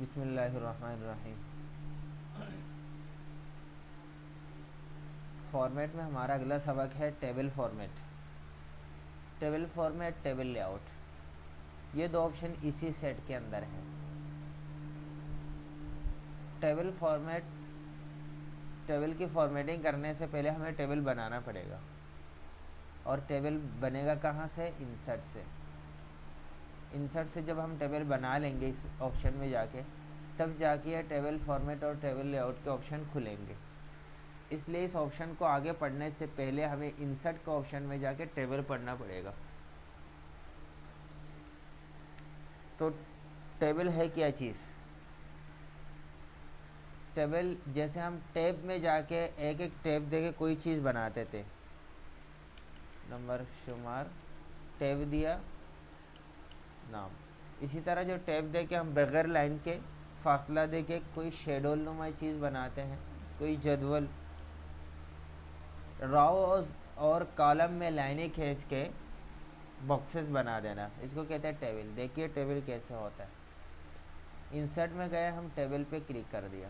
बिस्मिल्लाहिर्रहमानिर्रहीम। फॉर्मेट में हमारा अगला सबक है table format. Table format, table layout, ये दो ऑप्शन इसी सेट के अंदर है। टेबल फॉर्मेट, टेबल की फॉर्मेटिंग करने से पहले हमें टेबल बनाना पड़ेगा। और टेबल बनेगा कहाँ से? इंसर्ट से। इंसर्ट से जब हम टेबल बना लेंगे इस ऑप्शन में जाके, तब जाके ये टेबल फॉर्मेट और टेबल लेआउट के ऑप्शन खुलेंगे। इसलिए इस ऑप्शन को आगे पढ़ने से पहले हमें इंसर्ट के ऑप्शन में जाके टेबल पढ़ना पड़ेगा। तो टेबल है क्या चीज़? टेबल जैसे हम टैब में जाके एक एक टैब देके कोई चीज़ बनाते थे, नंबर शुमार, टैब दिया, नाम। इसी तरह जो टैब दे के हम बगैर लाइन के फासला दे के कोई शेड्यूल नुमा चीज़ बनाते हैं, कोई जदवल, रॉ और कॉलम में लाइनें खींच के बॉक्सेस बना देना, इसको कहते हैं टेबल। देखिए टेबल कैसे होता है। इंसर्ट में गए, हम टेबल पे क्लिक कर दिया।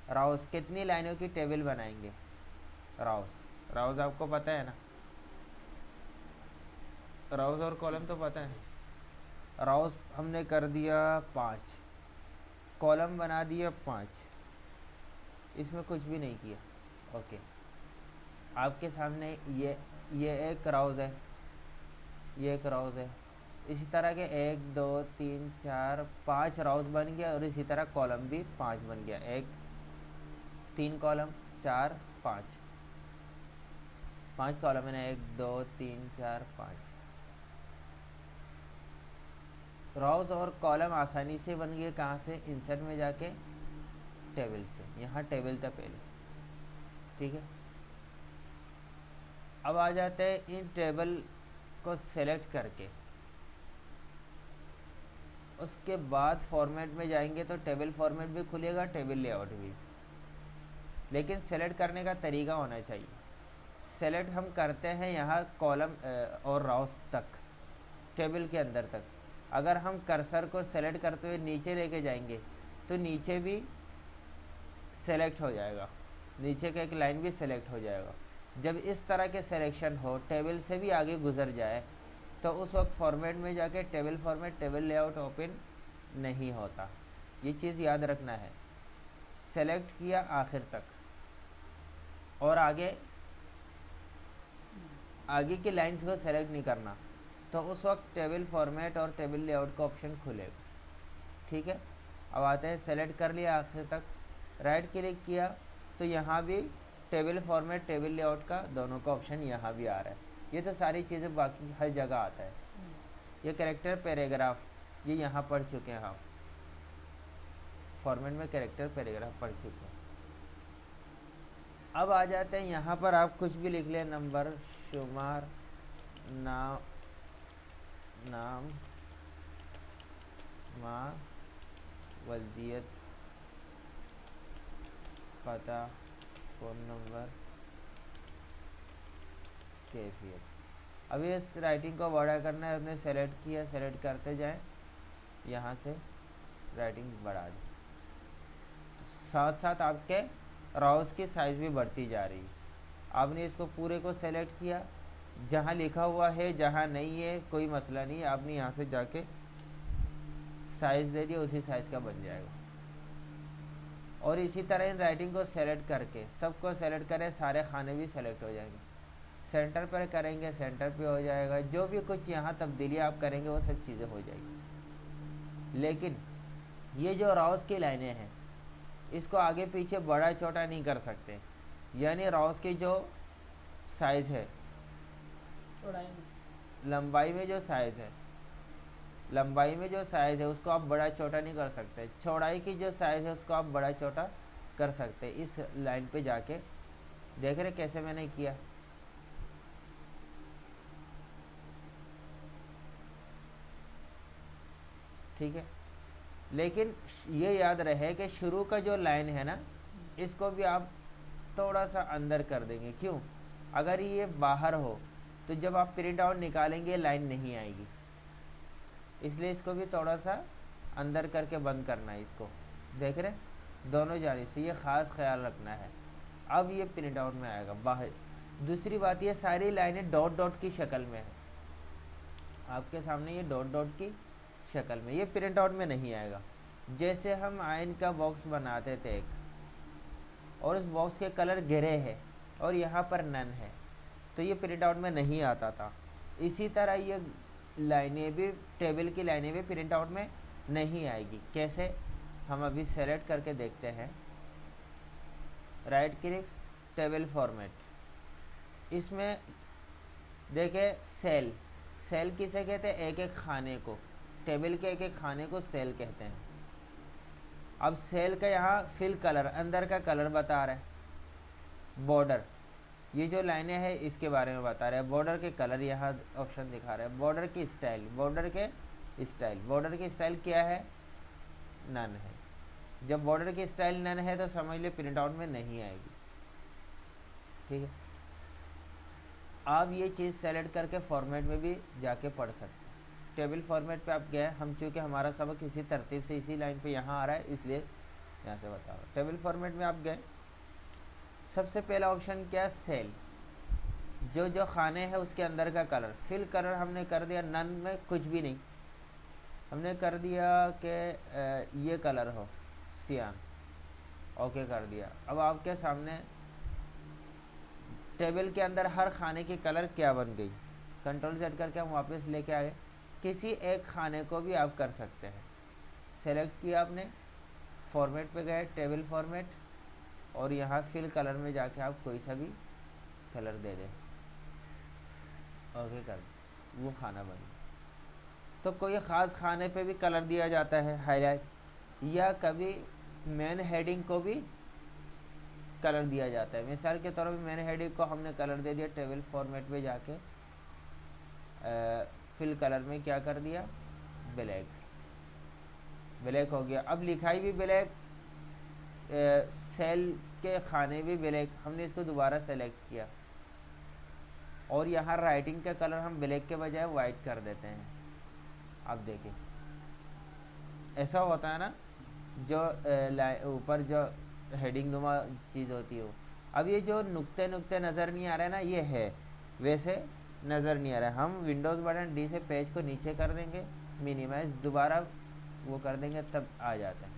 राउस, कितनी लाइनों की टेबल बनाएंगे? राउस आपको पता है ना, राउस और कॉलम तो पता है। राउस हमने कर दिया 5, कॉलम बना दिया 5, इसमें कुछ भी नहीं किया। ओके, आपके सामने ये एक राउस है, ये एक राउस है। इसी तरह के 1 2 3 4 5 राउस बन गया, और इसी तरह कॉलम भी 5 बन गया। 1 3 कॉलम, 4 5 5 कॉलम है ना, 1 2 3 4 5 राउस और कॉलम आसानी से बन गए। कहाँ से? इंसर्ट में जाके टेबल से। यहाँ टेबल था पहले, ठीक है। अब आ जाते हैं इन टेबल को सेलेक्ट करके, उसके बाद फॉर्मेट में जाएंगे तो टेबल फॉर्मेट भी खुलेगा, टेबल लेआउट भी। लेकिन सेलेक्ट करने का तरीका होना चाहिए। सेलेक्ट हम करते हैं यहाँ कॉलम और राउस तक, टेबल के अंदर तक। अगर हम कर्सर को सेलेक्ट करते हुए नीचे लेके जाएंगे तो नीचे भी सेलेक्ट हो जाएगा, नीचे का एक लाइन भी सेलेक्ट हो जाएगा। जब इस तरह के सिलेक्शन हो, टेबल से भी आगे गुजर जाए, तो उस वक्त फॉर्मेट में जाके table format, table layout open नहीं होता। ये चीज़ याद रखना है। सेलेक्ट किया आखिर तक, और आगे की लाइंस को सेलेक्ट नहीं करना, तो उस वक्त टेबल फॉर्मेट और टेबल लेआउट का ऑप्शन खुलेगा, ठीक है। अब आते हैं, सेलेक्ट कर लिया आखिर तक, राइट क्लिक किया तो यहाँ भी टेबल फॉर्मेट, टेबल लेआउट का दोनों का ऑप्शन यहाँ भी आ रहा है। ये तो सारी चीज़ें बाकी हर जगह आता है। ये कैरेक्टर, पैराग्राफ, ये यहाँ पढ़ चुके हैं हम। फॉर्मेट में कैरेक्टर, पैराग्राफ पढ़ चुके हैं। अब आ जाते हैं यहाँ पर, आप कुछ भी लिख लें, नंबर शुमार, नाम, माँ, वल्दियत, पता, फ़ोन नंबर, कैफियत। अभी इस राइटिंग को बड़ा करना है, हमने सेलेक्ट किया, सेलेक्ट करते जाएं, यहाँ से राइटिंग बढ़ा दें। साथ साथ आपके राउस की साइज़ भी बढ़ती जा रही है। आपने इसको पूरे को सेलेक्ट किया, जहाँ लिखा हुआ है, जहाँ नहीं है कोई मसला नहीं, आपने यहाँ से जाके साइज़ दे दिया, उसी साइज़ का बन जाएगा। और इसी तरह इन राइटिंग को सेलेक्ट करके, सबको सेलेक्ट करें, सारे खाने भी सेलेक्ट हो जाएंगे। सेंटर पर करेंगे, सेंटर पे हो जाएगा। जो भी कुछ यहाँ तब्दीली आप करेंगे वो सब चीज़ें हो जाएगी। लेकिन ये जो राउस की लाइनें हैं, इसको आगे पीछे बड़ा छोटा नहीं कर सकते। यानी राउस की जो साइज़ है, लंबाई में जो साइज़ है, लंबाई में जो साइज़ है उसको आप बड़ा छोटा नहीं कर सकते। चौड़ाई की जो साइज़ है उसको आप बड़ा छोटा कर सकते। इस लाइन पे जाके देख रहे कैसे मैंने किया। ठीक है, लेकिन ये याद रहे कि शुरू का जो लाइन है ना, इसको भी आप थोड़ा सा अंदर कर देंगे। क्यों? अगर ये बाहर हो तो जब आप प्रिंट आउट निकालेंगे लाइन नहीं आएगी, इसलिए इसको भी थोड़ा सा अंदर करके बंद करना है इसको। देख रहे दोनों जानिब से, ये ख़ास ख्याल रखना है। अब ये प्रिंट आउट में आएगा बाहर। दूसरी बात, ये सारी लाइनें डॉट डॉट की शक्ल में है, आपके सामने ये डॉट डॉट की शक्ल में, ये प्रिंट आउट में नहीं आएगा। जैसे हम आयन का बॉक्स बनाते थे एक, और उस बॉक्स के कलर ग्रे है और यहाँ पर नन है, तो ये प्रिंट आउट में नहीं आता था। इसी तरह ये लाइनें भी, टेबल की लाइनें भी प्रिंट आउट में नहीं आएगी। कैसे, हम अभी सेलेक्ट करके देखते हैं। राइट क्लिक, टेबल फॉर्मेट, इसमें देखें सेल, सेल किसे कहते हैं, एक एक खाने को, टेबल के एक एक खाने को सेल कहते हैं। अब सेल का यहाँ फिल कलर, अंदर का कलर बता रहा है। बॉर्डर, ये जो लाइनें हैं इसके बारे में बता रहे हैं। बॉर्डर के कलर यहाँ ऑप्शन दिखा रहा है। बॉर्डर की स्टाइल, बॉर्डर के स्टाइल, बॉर्डर की स्टाइल क्या है, नन है। जब बॉर्डर की स्टाइल नन है तो समझ ले प्रिंट आउट में नहीं आएगी। ठीक है, आप ये चीज़ सेलेक्ट करके फॉर्मेट में भी जाके पढ़ सकते हैं। टेबल फॉर्मेट पे आप गए, हम चूँकि हमारा सबक इसी तरतीब से इसी लाइन पे यहाँ आ रहा है इसलिए यहाँ से बता रहा हूँ। टेबल फॉर्मेट में आप गए, सबसे पहला ऑप्शन क्या है, सेल, जो जो खाने हैं उसके अंदर का कलर। फिल कलर हमने कर दिया नन में, कुछ भी नहीं, हमने कर दिया कि ये कलर हो सियान, ओके कर दिया। अब आपके सामने टेबल के अंदर हर खाने की कलर क्या बन गई, कंट्रोल सेट करके हम वापस लेके आए। किसी एक खाने को भी आप कर सकते हैं। सेलेक्ट किया आपने, फॉर्मेट पे गए, टेबल फॉर्मेट, और यहाँ फिल कलर में जाके आप कोई सा भी कलर दे दें, ओके कर, वो खाना बन। तो कोई ख़ास खाने पे भी कलर दिया जाता है हाईलाइट, या कभी मेन हेडिंग को भी कलर दिया जाता है। मिसाल के तौर पे मेन हेडिंग को हमने कलर दे दिया, टेबल फॉर्मेट में जाके फिल कलर में क्या कर दिया, ब्लैक, ब्लैक हो गया। अब लिखाई भी ब्लैक, सेल के खाने भी ब्लैक, हमने इसको दोबारा सेलेक्ट किया, और यहाँ राइटिंग का कलर हम ब्लैक के बजाय वाइट कर देते हैं। आप देखिए ऐसा होता है ना, जो ऊपर जो हेडिंग नुमा चीज़ होती है वो। अब ये जो नुक्ते नुक्ते नज़र नहीं आ रहे ना, ये है वैसे नज़र नहीं आ रहा है। हम विंडोज़ बटन डी से पेज को नीचे कर देंगे, मिनिमाइज, दोबारा वो कर देंगे, तब आ जाता है।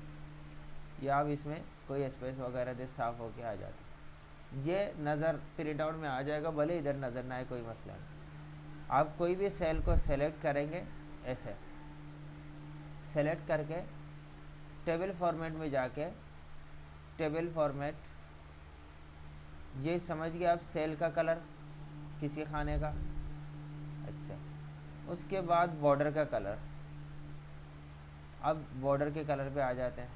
या आप इसमें कोई स्पेस वगैरह दे, साफ होके आ जाता है। ये नज़र प्रिंट आउट में आ जाएगा, भले इधर नज़र ना आए, कोई मसला नहीं। आप कोई भी सेल को सेलेक्ट करेंगे, ऐसे सेलेक्ट करके टेबल फॉर्मेट में जाके, टेबल फॉर्मेट, ये समझ गए आप सेल का कलर किसी खाने का। अच्छा, उसके बाद बॉर्डर का कलर, अब बॉर्डर के कलर पे आ जाते हैं।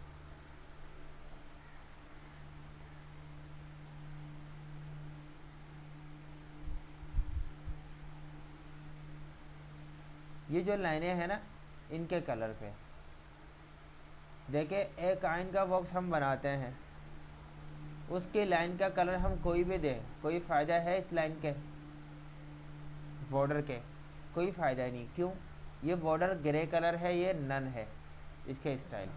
ये जो लाइनें हैं ना, इनके कलर पे देखिए, एक आयन का बॉक्स हम बनाते हैं, उसके लाइन का कलर हम कोई भी दें, कोई फ़ायदा है इस लाइन के बॉर्डर के, कोई फ़ायदा नहीं। क्यों, ये बॉर्डर ग्रे कलर है, ये नन है इसके स्टाइल।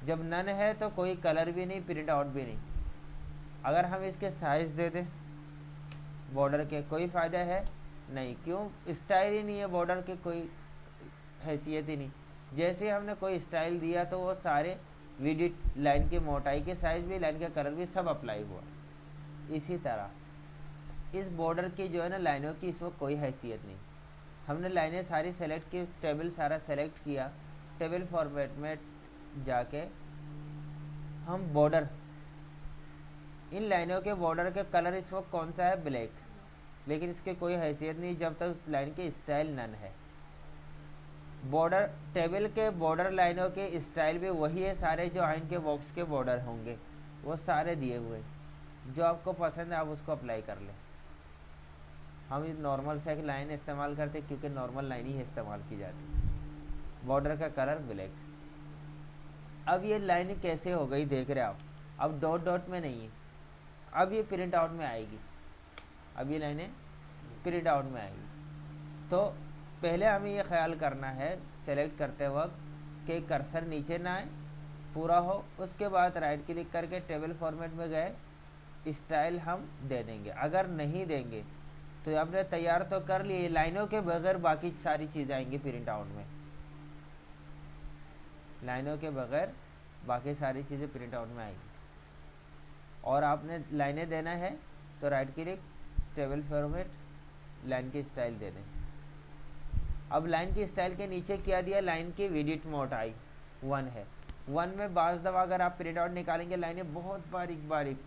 जब नन है तो कोई कलर भी नहीं, प्रिंट आउट भी नहीं। अगर हम इसके साइज़ दे दें बॉर्डर के, कोई फ़ायदा है नहीं। क्यों, स्टाइल ही नहीं है बॉर्डर के, कोई हैसियत ही नहीं। जैसे ही हमने कोई स्टाइल दिया तो वो सारे विडिट, लाइन की मोटाई के साइज़ भी, लाइन का कलर भी सब अप्लाई हुआ। इसी तरह इस बॉर्डर की जो है ना लाइनों की, इस वक्त कोई हैसियत नहीं। हमने लाइनें सारी सेलेक्ट की, टेबल सारा सेलेक्ट किया, टेबल फॉर्मेट में जाके हम बॉर्डर, इन लाइनों के बॉर्डर के कलर इस वक्त कौन सा है, ब्लैक, लेकिन इसके कोई हैसियत नहीं जब तक उस लाइन की स्टाइल नन है। बॉर्डर, टेबल के बॉर्डर लाइनों के स्टाइल भी वही है, सारे जो आयन के बॉक्स के बॉर्डर होंगे वो सारे दिए हुए। जो आपको पसंद है आप उसको अप्लाई कर लें। हम इस नॉर्मल से एक लाइन इस्तेमाल करते क्योंकि नॉर्मल लाइन ही इस्तेमाल की जाती। बॉर्डर का कलर ब्लैक। अब ये लाइन कैसे हो गई देख रहे आप, अब डॉट डॉट में नहीं है, अब ये प्रिंट आउट में आएगी। अब ये लाइनें प्रिंट आउट में आएगी। तो पहले हमें ये ख्याल करना है सेलेक्ट करते वक्त कि कर्सर नीचे ना आए पूरा हो, उसके बाद राइट क्लिक करके टेबल फॉर्मेट में गए, स्टाइल हम दे देंगे। अगर नहीं देंगे तो आपने तैयार तो कर लिए, लाइनों के बगैर बाकी सारी चीज़ आएंगी प्रिंट आउट में, लाइनों के बगैर बाकी सारी चीज़ें प्रिंट आउट में आएंगी। और आपने लाइनें देना है तो right click, table format, line की स्टाइल दे दें। अब लाइन की स्टाइल के नीचे क्या दिया, लाइन की विड्थ मोटाई 1 है। 1 में बाज़ दफ़ा अगर आप प्रिंट आउट निकालेंगे लाइनें बहुत बारीक बारीक,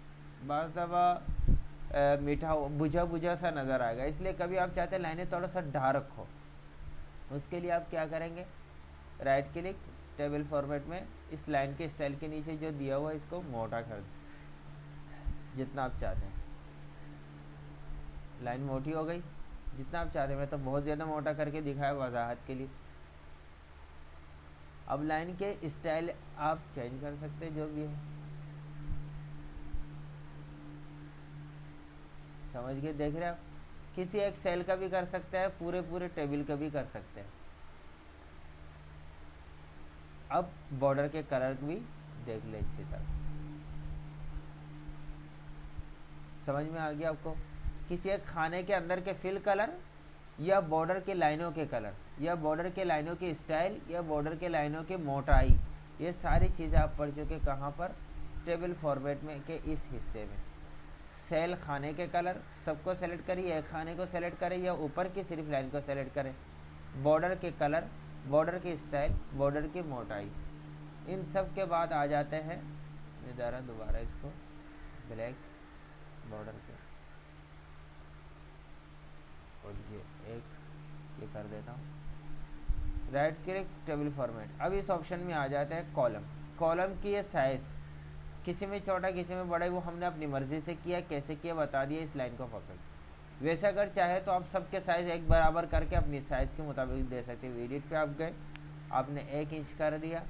बाज़ दफ़ा मीठा बुझा बुझा सा नज़र आएगा। इसलिए कभी आप चाहते हैं लाइनें थोड़ा सा डार्क हो, उसके लिए आप क्या करेंगे, राइट क्लिक, टेबल फॉर्मेट में इस लाइन के स्टाइल के नीचे जो दिया हुआ है इसको मोटा कर दें जितना आप चाहते हैं। लाइन मोटी हो गई जितना आप चाहते हैं, मैं तो बहुत ज़्यादा मोटा करके दिखाया वजाहत के लिए। अब लाइन के स्टाइल आप चेंज कर सकते हैं जो भी है, समझ के देख रहे हैं आप। किसी एक सेल का भी कर सकते हैं, पूरे पूरे टेबल का भी कर सकते हैं। अब बॉर्डर के कलर भी देख ले अच्छी तरह, समझ में आ गया आपको। किसी एक खाने के अंदर के फिल कलर, या बॉर्डर के लाइनों के कलर, या बॉर्डर के लाइनों की स्टाइल, या बॉर्डर के लाइनों की मोटाई, ये सारी चीज़ें आप पढ़ चुके कहाँ पर, टेबल फॉर्मेट में के इस हिस्से में। सेल, खाने के कलर सबको सेलेक्ट करिए, एक खाने को सेलेक्ट करें या ऊपर की सिर्फ लाइन को सेलेक्ट करें, बॉर्डर के कलर, बॉर्डर की स्टाइल, बॉर्डर की मोटाई, इन सब के बाद आ जाते हैं। मैं दोबारा इसको ब्लैक बॉर्डर के और एक ये कर देता हूँ, राइट क्लिक, टेबल फॉर्मेट। अब इस ऑप्शन में आ जाता है कॉलम। कॉलम की ये साइज़ किसी में छोटा किसी में बड़ा, वो हमने अपनी मर्ज़ी से किया, कैसे किया बता दिया इस लाइन को पकड़। वैसे अगर चाहे तो आप सबके साइज़ एक बराबर करके अपनी साइज़ के मुताबिक दे सकते हैं। विड्थ पे आप गए, आपने 1 इंच कर दिया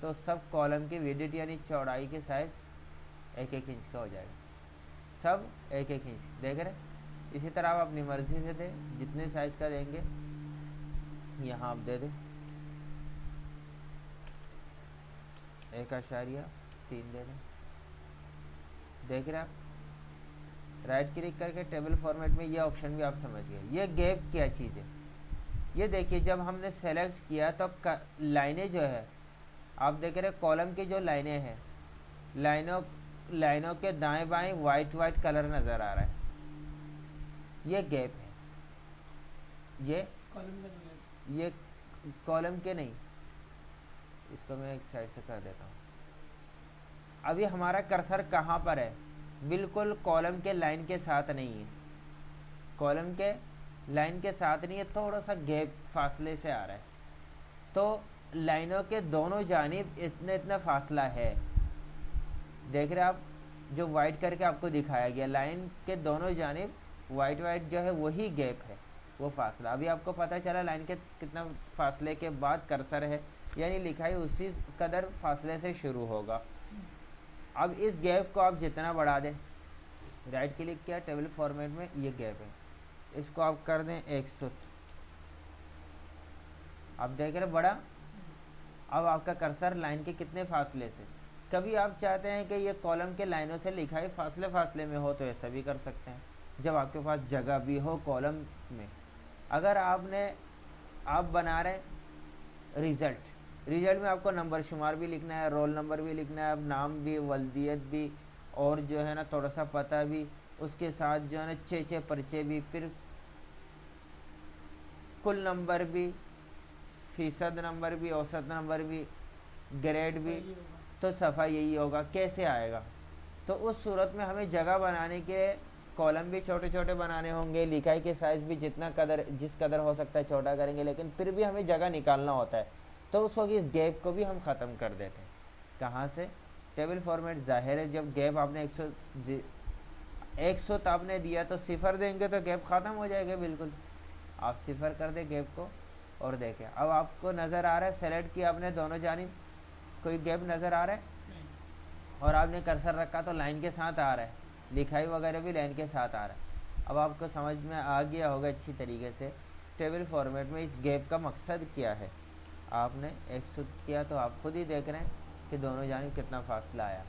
तो सब कॉलम की विड्थ यानी चौड़ाई के साइज़ 1-1 इंच का हो जाएगा, सब 1-1 इंच, देख रहे। इसी तरह आप अपनी मर्ज़ी से दें, जितने साइज़ का देंगे यहाँ आप दे दें 1.3 दे दें, देख रहे आप। राइट क्लिक करके टेबल फॉर्मेट में ये ऑप्शन भी आप समझ गए। ये गैप क्या चीज़ है, ये देखिए जब हमने सेलेक्ट किया तो लाइनें जो है आप देख रहे, कॉलम की जो लाइनें हैं, लाइनों के दाएं बाएं वाइट वाइट कलर नज़र आ रहा है, ये गैप है। ये कॉलम के नहीं, इसको मैं एक साइड से कर देता हूँ। अभी हमारा कर्सर कहाँ पर है, बिल्कुल कॉलम के लाइन के साथ नहीं है, कॉलम के लाइन के साथ नहीं है, थोड़ा सा गैप फासले से आ रहा है। तो लाइनों के दोनों जानिब इतना फासला है, देख रहे आप, जो वाइट करके आपको दिखाया गया, लाइन के दोनों जानिब वाइट वाइट जो है वही गैप है, वो फासला। अभी आपको पता चला लाइन के कितना फासले के बाद कर्सर है, यानी लिखाई उसी कदर फासले से शुरू होगा। अब इस गैप को आप जितना बढ़ा दें, राइट क्लिक किया, टेबल फॉर्मेट में ये गैप है, इसको आप कर दें 100, आप देख रहे बड़ा। अब आपका कर्सर लाइन के कितने फासले से, कभी आप चाहते हैं कि ये कॉलम के लाइनों से लिखाई फासले फासले में हो तो ऐसा भी कर सकते हैं, जब आपके पास जगह भी हो कॉलम में। अगर आप बना रहे रिजल्ट में आपको नंबर शुमार भी लिखना है, रोल नंबर भी लिखना है, अब नाम भी, वल्दियत भी, और जो है ना थोड़ा सा पता भी, उसके साथ जो है ना 6 पर्चे भी, फिर कुल नंबर भी, फीसद नंबर भी, औसत नंबर भी, ग्रेड भी, तो सफ़ा यही होगा। कैसे आएगा, तो उस सूरत में हमें जगह बनाने के कॉलम भी छोटे छोटे बनाने होंगे, लिखाई के साइज़ भी जिस कदर हो सकता है छोटा करेंगे, लेकिन फिर भी हमें जगह निकालना होता है। तो उस वक्त इस गैप को भी हम ख़त्म कर देते हैं। कहाँ से, टेबल फॉर्मेट। जाहिर है जब गैप आपने 100 आपने दिया तो 0 देंगे तो गैप ख़त्म हो जाएगा, बिल्कुल। आप 0 कर दें गैप को और देखें, अब आपको नज़र आ रहा है सेलेक्ट किया आपने दोनों जानिब, कोई गैप नज़र आ रहा है, और आपने कर्सर रखा तो लाइन के साथ आ रहा है, लिखाई वगैरह भी लाइन के साथ आ रहा है। अब आपको समझ में आ गया होगा अच्छी तरीके से टेबल फॉर्मेट में इस गैप का मकसद क्या है। आपने 100 किया तो आप खुद ही देख रहे हैं कि दोनों जानिब कितना फासला आया,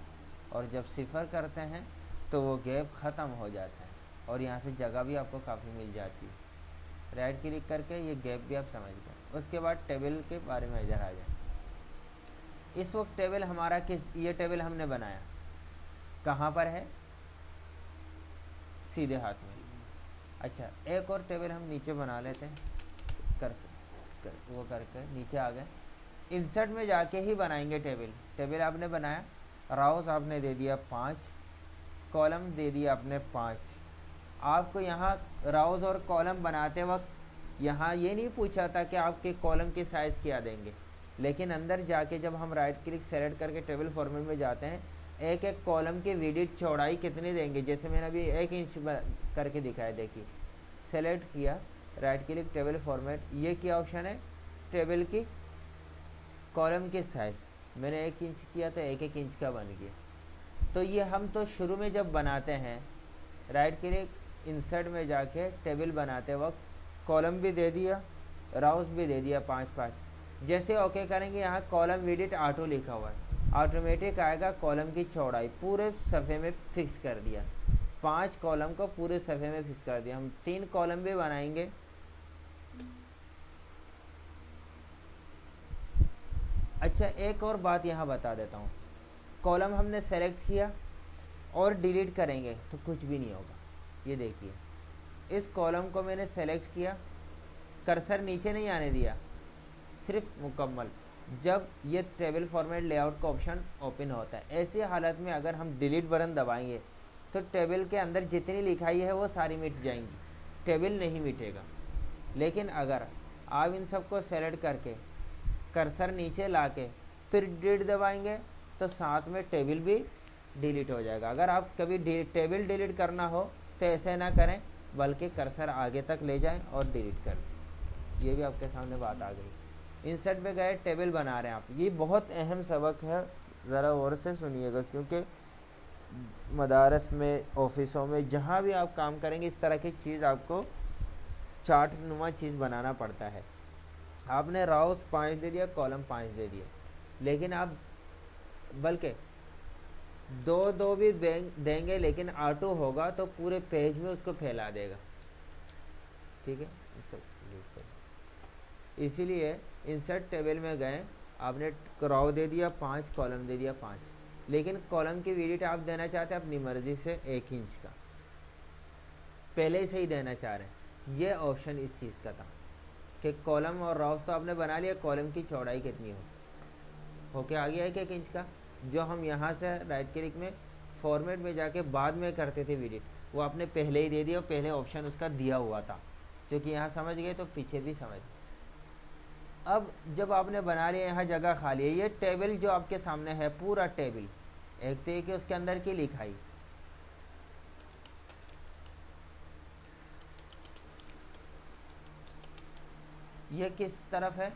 और जब सिफर करते हैं तो वो गैप ख़त्म हो जाता है और यहाँ से जगह भी आपको काफ़ी मिल जाती है। राइट क्लिक करके ये गैप भी आप समझ गए। उसके बाद टेबल के बारे में इधर आ जाए। इस वक्त टेबल हमारा ये टेबल हमने बनाया कहाँ पर है, सीधे हाथ में। अच्छा, एक और टेबल हम नीचे बना लेते हैं, वो करके नीचे आ गए। इंसर्ट में जाके ही बनाएंगे टेबल आपने बनाया, राउस आपने दे दिया 5, कॉलम दे दिया आपने 5। आपको यहाँ राउस और कॉलम बनाते वक्त यहाँ ये नहीं पूछा था कि आपके कॉलम की साइज़ क्या देंगे, लेकिन अंदर जाके जब हम राइट क्लिक सेलेक्ट करके टेबल फॉर्मेट में जाते हैं, एक एक कॉलम की विड्थ चौड़ाई कितनी देंगे, जैसे मैंने अभी 1 इंच करके दिखाया। देखिए, सेलेक्ट किया, राइट क्लिक टेबल फॉर्मेट, ये क्या ऑप्शन है, टेबल की कॉलम की साइज़ मैंने 1 इंच किया तो 1-1 इंच का बन गया। तो ये हम तो शुरू में जब बनाते हैं राइट क्लिक इंसर्ट में जाके टेबल बनाते वक्त कॉलम भी दे दिया, राउस भी दे दिया 5-5। जैसे ओके करेंगे, यहाँ कॉलम विड्थ ऑटो लिखा हुआ है, ऑटोमेटिक आएगा। कॉलम की चौड़ाई पूरे सफ़े में फिक्स कर दिया, 5 कॉलम को पूरे सफ़े में फिक्स कर दिया। हम 3 कॉलम भी बनाएंगे। अच्छा, एक और बात यहाँ बता देता हूँ, कॉलम हमने सेलेक्ट किया और डिलीट करेंगे तो कुछ भी नहीं होगा। ये देखिए, इस कॉलम को मैंने सेलेक्ट किया, कर्सर नीचे नहीं आने दिया, सिर्फ मुकम्मल। जब ये टेबल फॉर्मेट लेआउट का ऑप्शन ओपन होता है, ऐसी हालत में अगर हम डिलीट बटन दबाएंगे तो टेबल के अंदर जितनी लिखाई है वो सारी मिट जाएंगी, टेबल नहीं मिटेगा। लेकिन अगर आप इन सबको सेलेक्ट करके कर्सर नीचे लाके फिर डिलीट दबाएंगे तो साथ में टेबल भी डिलीट हो जाएगा। अगर आप कभी टेबल डिलीट करना हो तो ऐसे ना करें, बल्कि कर्सर आगे तक ले जाएं और डिलीट कर दें। ये भी आपके सामने बात आ गई। इंसर्ट पे गए, टेबल बना रहे हैं आप। ये बहुत अहम सबक है, ज़रा और से सुनिएगा, क्योंकि मदारस में, ऑफिसों में, जहाँ भी आप काम करेंगे इस तरह की चीज़ आपको चार्ट नुमा चीज़ बनाना पड़ता है। आपने राउस 5 दे दिया, कॉलम 5 दे दिया, लेकिन आप बल्कि 2-2 भी देंगे, लेकिन ऑटो होगा तो पूरे पेज में उसको फैला देगा। ठीक है, इसीलिए इंसर्ट टेबल में गए, आपने राउ दे दिया 5, कॉलम दे दिया 5, लेकिन कॉलम की विड्थ आप देना चाहते हैं अपनी मर्जी से 1 इंच का, पहले से ही देना चाह रहे हैं। ये ऑप्शन इस चीज़ का था कि कॉलम और राउस तो आपने बना लिया, कॉलम की चौड़ाई कितनी हो के आ गया 1-1 इंच का। जो हम यहाँ से राइट क्लिक में फॉर्मेट में जाके बाद में करते थे विड्थ, वो आपने पहले ही दे दिया, पहले ऑप्शन उसका दिया हुआ था। क्योंकि यहाँ समझ गए तो पीछे भी समझ। अब जब आपने बना लिया, यहाँ जगह खाली है, ये टेबल जो आपके सामने है पूरा टेबल, एक तो कि उसके अंदर की लिखाई, ये किस तरफ है,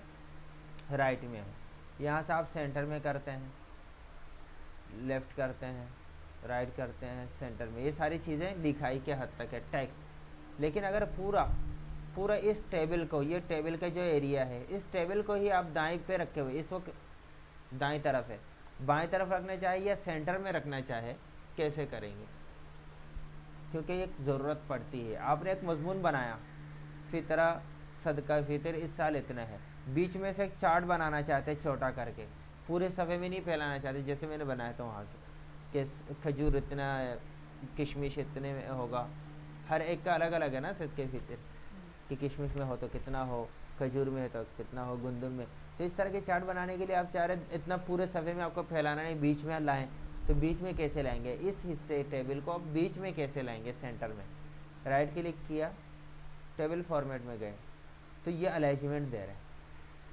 राइट में है। यहाँ से आप सेंटर में करते हैं, लेफ़्ट करते हैं, राइट करते हैं, सेंटर में, ये सारी चीज़ें लिखाई के हद तक है, टेक्स्ट। लेकिन अगर पूरा इस टेबल को, ये टेबल का जो एरिया है, इस टेबल को ही आप दाएं पे रखे हुए, इस वक्त दाएं तरफ है, बाएं तरफ रखना चाहे या सेंटर में रखना चाहे, कैसे करेंगे? क्योंकि एक ज़रूरत पड़ती है। आपने एक मजमून बनाया, फितरा सदका फितर इस साल इतना है, बीच में से एक चार्ट बनाना चाहते हैं छोटा करके, पूरे सफ़े में नहीं फैलाना चाहते, जैसे मैंने बनाया था वहाँ के खजूर इतना, किशमिश इतने में होगा, हर एक का अलग अलग है ना सदके फितर, कि किशमिश में हो तो कितना हो, खजूर में है तो कितना हो, गुंदम में। तो इस तरह के चार्ट बनाने के लिए आप चाह रहे इतना पूरे सफ़े में आपको फैलाना नहीं, बीच में लाएँ, तो बीच में कैसे लाएंगे? इस हिस्से टेबल को आप बीच में कैसे लाएंगे? सेंटर में राइट क्लिक किया, टेबल फॉर्मेट में गए, तो ये अलाइजमेंट दे रहे हैं।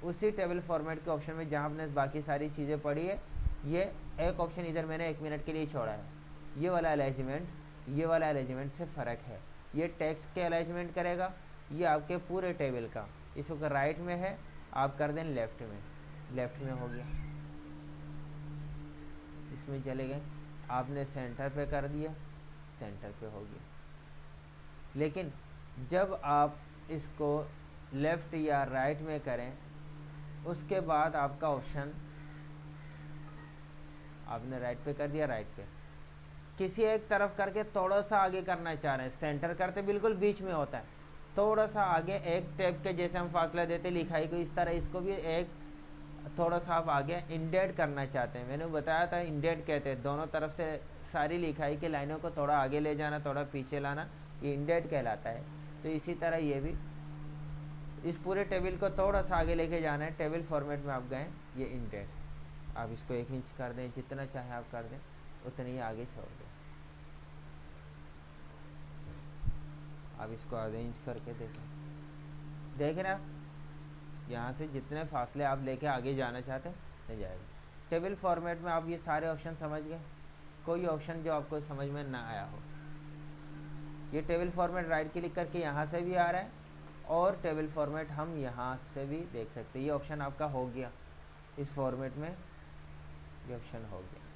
उसी टेबल फॉर्मेट के ऑप्शन में जहाँ आपने बाकी सारी चीज़ें पढ़ी है, ये एक ऑप्शन इधर मैंने 1 मिनट के लिए छोड़ा है। ये वाला अलाइजमेंट से फ़र्क है। ये टेक्स्ट के अलाइजमेंट करेगा, ये आपके पूरे टेबल का। इस वक्त राइट में है, आप कर दें लेफ़्ट में हो गया, इसमें चले गए, आपने सेंटर पे कर दिया, सेंटर पे हो गया। लेकिन जब आप इसको लेफ़्ट या राइट में करें, उसके बाद आपका ऑप्शन आपने राइट पे कर दिया, राइट पे। किसी एक तरफ करके थोड़ा सा आगे करना चाह रहे हैं, सेंटर करते बिल्कुल बीच में होता है, थोड़ा सा आगे एक टेप के जैसे हम फासला देते लिखाई को, इस तरह इसको भी एक थोड़ा सा आप आगे इंडेंट करना चाहते हैं। मैंने बताया था इंडेंट कहते हैं, दोनों तरफ से सारी लिखाई की लाइनों को थोड़ा आगे ले जाना, थोड़ा पीछे लाना, ये इंडेंट कहलाता है। तो इसी तरह ये भी इस पूरे टेबल को थोड़ा सा आगे लेके जाना है, टेबल फॉर्मेट में आप गए, ये इंडेंट। आप इसको 1 इंच कर दें, जितना चाहे आप कर दें, उतनी ही आगे छोड़ दें। आप इसको आधे इंच करके देखें, देख रहे हैं आप, यहाँ से जितने फासले आप लेके आगे जाना चाहते हैं ले जाएगा। टेबल फॉर्मेट में आप ये सारे ऑप्शन समझ गए, कोई ऑप्शन जो आपको समझ में ना आया हो। ये टेबल फॉर्मेट राइट क्लिक करके यहाँ से भी आ रहा है, और टेबल फॉर्मेट हम यहाँ से भी देख सकते हैं। ये ऑप्शन आपका हो गया, इस फॉर्मेट में ये ऑप्शन हो गया।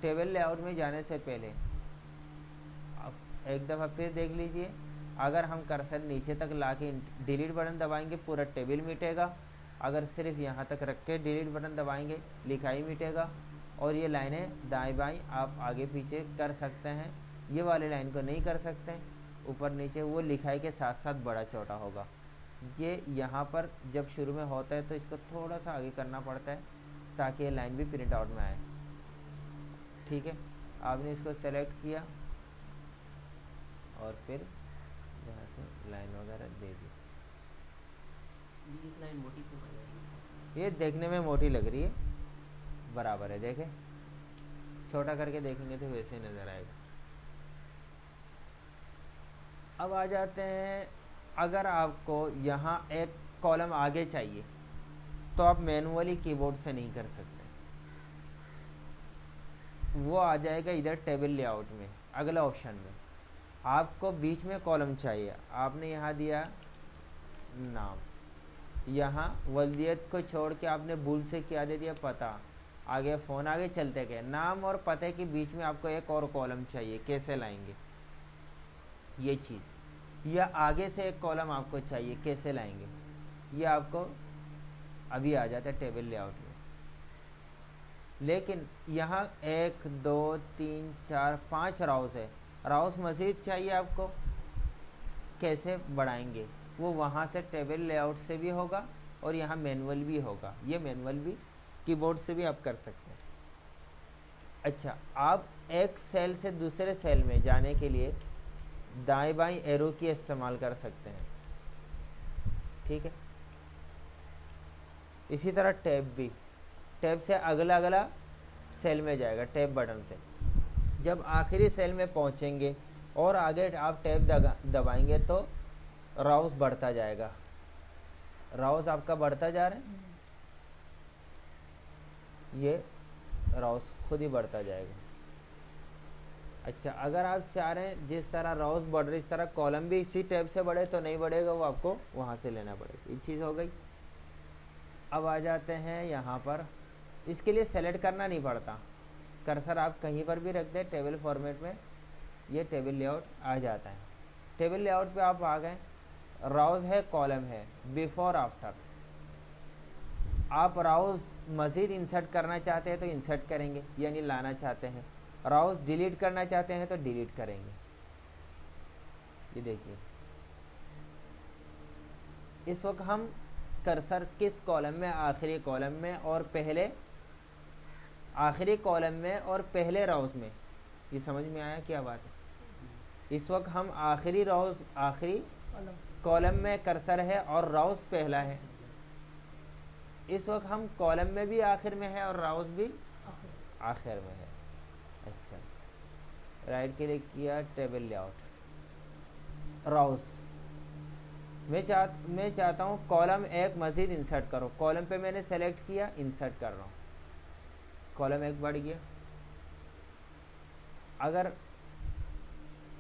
टेबल लेआउट में जाने से पहले आप एक दफ़ा फिर देख लीजिए, अगर हम कर्सर नीचे तक ला के डिलीट बटन दबाएंगे पूरा टेबल मिटेगा, अगर सिर्फ यहाँ तक रख के डिलीट बटन दबाएंगे लिखाई मिटेगा। और ये लाइनें दाएं बाएं आप आगे पीछे कर सकते हैं, ये वाली लाइन को नहीं कर सकते हैं, ऊपर नीचे, वो लिखाई के साथ साथ बड़ा छोटा होगा। ये यहाँ पर जब शुरू में होता है तो इसको थोड़ा सा आगे करना पड़ता है ताकि ये लाइन भी प्रिंट आउट में आए। ठीक है, आपने इसको सेलेक्ट किया और फिर यहाँ से लाइन वगैरह दे दी। लाइन मोटी क्यों लग रही है? ये देखने में मोटी लग रही है, बराबर है, देखें छोटा करके देखेंगे तो वैसे ही नज़र आएगा। अब आ जाते हैं, अगर आपको यहाँ एक कॉलम आगे चाहिए तो आप मैनुअली कीबोर्ड से नहीं कर सकते, वो आ जाएगा इधर टेबल लेआउट में अगला ऑप्शन में। आपको बीच में कॉलम चाहिए, आपने यहाँ दिया नाम, यहाँ वल्दियत को छोड़ के आपने भूल से क्या दे दिया, पता, आगे फ़ोन, आगे चलते गए। नाम और पते के बीच में आपको एक और कॉलम चाहिए, कैसे लाएंगे ये चीज़, या आगे से एक कॉलम आपको चाहिए, कैसे लाएंगे, ये आपको अभी आ जाता है टेबल लेआउट में। लेकिन यहाँ 1 2 3 4 5 राउस है, राउस मज़ीद चाहिए आपको, कैसे बढ़ाएंगे, वो वहाँ से टेबल लेआउट से भी होगा और यहाँ मैनुअल भी होगा। ये मैनुअल भी कीबोर्ड से भी आप कर सकते हैं। अच्छा, आप एक सेल से दूसरे सेल में जाने के लिए दाएं बाएं एरो की इस्तेमाल कर सकते हैं। ठीक है, इसी तरह टैब भी, टैब से अगला अगला सेल में जाएगा टैब बटन से। जब आखिरी सेल में पहुंचेंगे और आगे आप टैब दबाएंगे तो राउस बढ़ता जाएगा, राउस आपका बढ़ता जा रहा है, ये राउस खुद ही बढ़ता जाएगा। अच्छा, अगर आप चाह रहे हैं जिस तरह राउस बढ़ रही इस तरह कॉलम भी इसी टैब से बढ़े तो नहीं बढ़ेगा, वो आपको वहाँ से लेना पड़ेगा। ये चीज़ हो गई। अब आ जाते हैं यहाँ पर, इसके लिए सेलेक्ट करना नहीं पड़ता, कर्सर आप कहीं पर भी रख दें टेबल फॉर्मेट में, ये टेबल लेआउट आ जाता है। टेबल लेआउट पे आप आ गए, राउस है, कॉलम है, बिफोर आफ्टर, आप राउस मज़ीद इंसर्ट करना चाहते हैं तो इंसर्ट करेंगे, यानी लाना चाहते हैं, राउस डिलीट करना चाहते हैं तो डिलीट करेंगे। ये देखिए, इस वक्त हम कर्सर किस कॉलम में, आखिरी कॉलम में और पहले, आखिरी कॉलम में और पहले राउस में, ये समझ में आया क्या बात है। इस वक्त हम आखिरी राउस, आखिरी कॉलम में कर्सर है और राउस पहला है। इस वक्त हम कॉलम में भी आखिर में है और राउस भी आखिर में है। अच्छा, राइट क्लिक किया, टेबल लेआउट, राउस, मैं चाहता हूँ कॉलम एक मज़ीद इंसर्ट करो, कॉलम पे मैंने सेलेक्ट किया, इंसर्ट कर रहा हूँ, कॉलम एक बढ़ गया। अगर